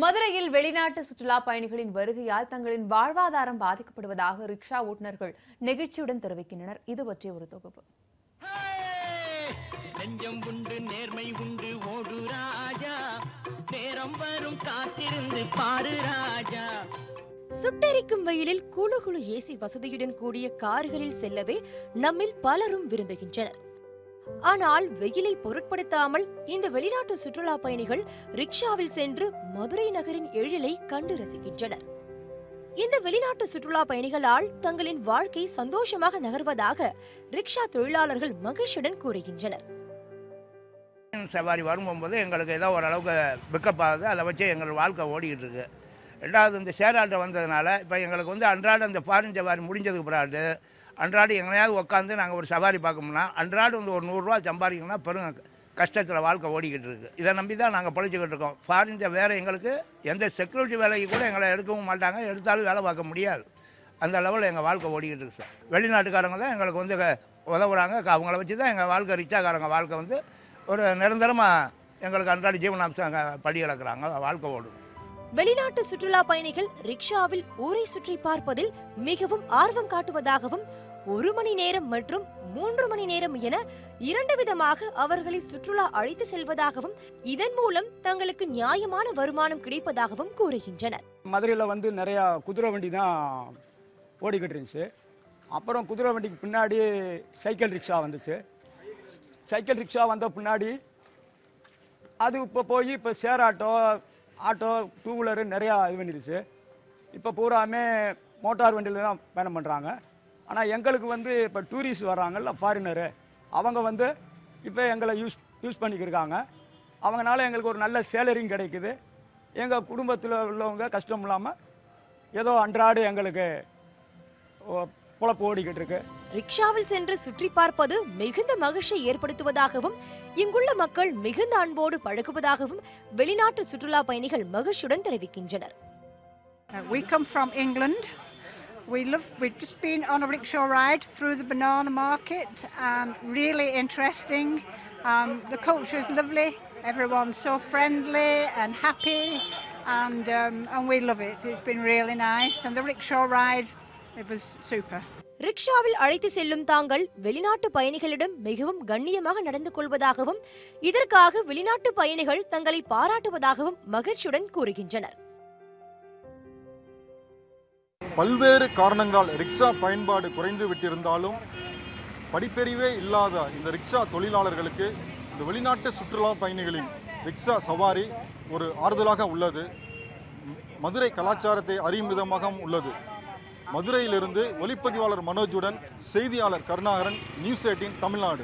மதுரையில் வெளிநாட்டு சுற்றுலா பயணிகளின் வருகையால் தங்களின் வாழ்வாதாரம் பாதிக்கப்படுவதாக ரிக்ஷா ஓட்டுநர்கள் நெகிழ்ச்சியுடன் தெரிவிக்கின்றனர். இது பற்றிய ஒரு தொகுப்பு. நெஞ்சம் உண்டு நேர்மை உண்டு ஓடு ராஜா, நேரம் வரும் காத்திருந்து பாரு ராஜா. சுட்டெரிக்கும் வெயிலில் குழு குழு ஏசி வசதியுடன் கூடிய கார்களில் செல்லவே நம்மில் பலரும் விரும்புகின்றனர். ஆனால் வெயிலை பொருட்படுத்தாமல் இந்த வெளிநாட்டு சுற்றுலா பயணிகள் ரிக்ஷாவில் சென்று மதுரை நகரின் எழிலை கண்டு ரசிக்கின்றனர். இந்த வெளிநாட்டு சுற்றுலா பயணிகளால் தங்களின் வாழ்க்கை சந்தோஷமாக நகர்வதாக ரிக்ஷா தொழிலாளர்கள் மகிழ்ச்சியுடன் கூறுகின்றனர். சவாரி வரும்போது எங்களுக்கு ஏதோ ஓரளவுக்கு பிக்கப் ஆகுது, அதை வச்சு எங்கள் வாழ்க்கை ஓடிக்கிட்டு இருக்கு. ரெண்டாவது இந்த ஷேர் ஆட்டோ வந்ததுனால இப்போ எங்களுக்கு அன்றாடம் இந்த ஃபாரின் சவாரி முடிஞ்சதுக்கு பிறகு அன்றாடம் எங்கேயாவது உட்காந்து நாங்கள் ஒரு சவாரி பார்க்கணும்னா அன்றாடம் ஒரு 100 ரூபா சம்பாதிக்கணும்னா பெரும் கஷ்டத்தில் வாழ்க்கை ஓடிக்கிட்டு இருக்குது. இதை நம்பி தான் நாங்கள் பழிச்சிக்கிட்டு இருக்கோம். ஃபாரின் வேறு எங்களுக்கு எந்த செக்யூரிட்டி வேலைக்கு கூட எங்களை எடுக்கவும் மாட்டாங்க, எடுத்தாலும் வேலை பார்க்க முடியாது. அந்த லெவலில் எங்கள் வாழ்க்கை ஓடிக்கிட்டு இருக்கு சார். வெளிநாட்டுக்காரங்க தான் எங்களுக்கு உதவுறாங்க. அவங்கள வச்சு தான் எங்கள் வாழ்க்கை ரிச்சாக்காரங்க வாழ்க்கை ஒரு நிரந்தரமாக எங்களுக்கு அன்றாட ஜீவனாம்சம் படி இழக்கிறாங்க, வாழ்க்கை ஓடும். வெளிநாட்டு சுற்றுலா பயணிகள் ரிக்ஷாவில் ஊரை சுற்றி பார்ப்பதில் மிகவும் ஆர்வம் காட்டுவதாகவும் 1 மணி நேரம் மற்றும் 3 மணி நேரம் என 2 விதமாக அவர்களை சுற்றுலா அழைத்து செல்வதாகவும் இதன் மூலம் தங்களுக்கு நியாயமான வருமானம் கிடைப்பதாகவும் கூறுகின்றனர். மதுரையில் நிறையா குதிரை வண்டி தான் ஓடிக்கிட்டு இருந்துச்சு. அப்புறம் குதிரை வண்டிக்கு பின்னாடி சைக்கிள் ரிக்ஷா வந்துச்சு. சைக்கிள் ரிக்ஷா வந்த பின்னாடி அது இப்போ ஷேர் ஆட்டோ 2 வீலரு நிறையா இது பண்ணிடுச்சு. இப்போ பூராமே மோட்டார் வண்டியில் தான் பயணம் பண்ணுறாங்க. ஆனால் எங்களுக்கு இப்போ டூரிஸ்ட் வர்றாங்கல்ல ஃபாரினரு, அவங்க இப்போ எங்களை யூஸ் பண்ணிக்கிருக்காங்க. அவங்களால எங்களுக்கு ஒரு நல்ல சேலரியும் கிடைக்குது. எங்கள் குடும்பத்தில் உள்ளவங்க கஷ்டம் இல்லாமல் ஏதோ அன்றாடு எங்களுக்கு பொழப்பு ஓடிக்கிட்டு இருக்கு. ரிக்ஷாவில் சென்று சுற்றி பார்ப்பது மிகுந்த மகிழ்ச்சியை ஏற்படுத்துவதாகவும் இங்குள்ள மக்கள் மிகுந்த அன்போடு பழகுவதாகவும் வெளிநாட்டு சுற்றுலா பயணிகள் மகிழ்ச்சியுடன் தெரிவிக்கின்றனர். We come from England. We've just been on a rickshaw ride through the banana market and really interesting. The culture is lovely. Everyone's so friendly and happy and we love it. It's been really nice and the rickshaw ride, it was super. ரிக்ஷாவில் அழைத்து செல்லும் தாங்கள் வெளிநாட்டு பயணிகளிடம் மிகவும் கண்ணியமாக நடந்து கொள்வதாகவும் இதற்காக வெளிநாட்டு பயணிகள் தங்களை பாராட்டுவதாகவும் மகிழ்ச்சியுடன் கூறுகின்றனர். பல்வேறு காரணங்களால் ரிக்ஷா பயன்பாடு குறைந்து விட்டிருந்தாலும் படிப்பறிவே இல்லாத இந்த ரிக்ஷா தொழிலாளர்களுக்கு இந்த வெளிநாட்டு சுற்றுலா பயணிகளின் ரிக்ஷா சவாரி ஒரு ஆறுதலாக உள்ளது. மதுரை கலாச்சாரத்தை அறியும் விதமாக உள்ளது. மதுரையிலிருந்து ஒளிப்பதிவாளர் மனோஜுடன் செய்தியாளர் கருணாகரன், நியூஸ் 18 தமிழ்நாடு.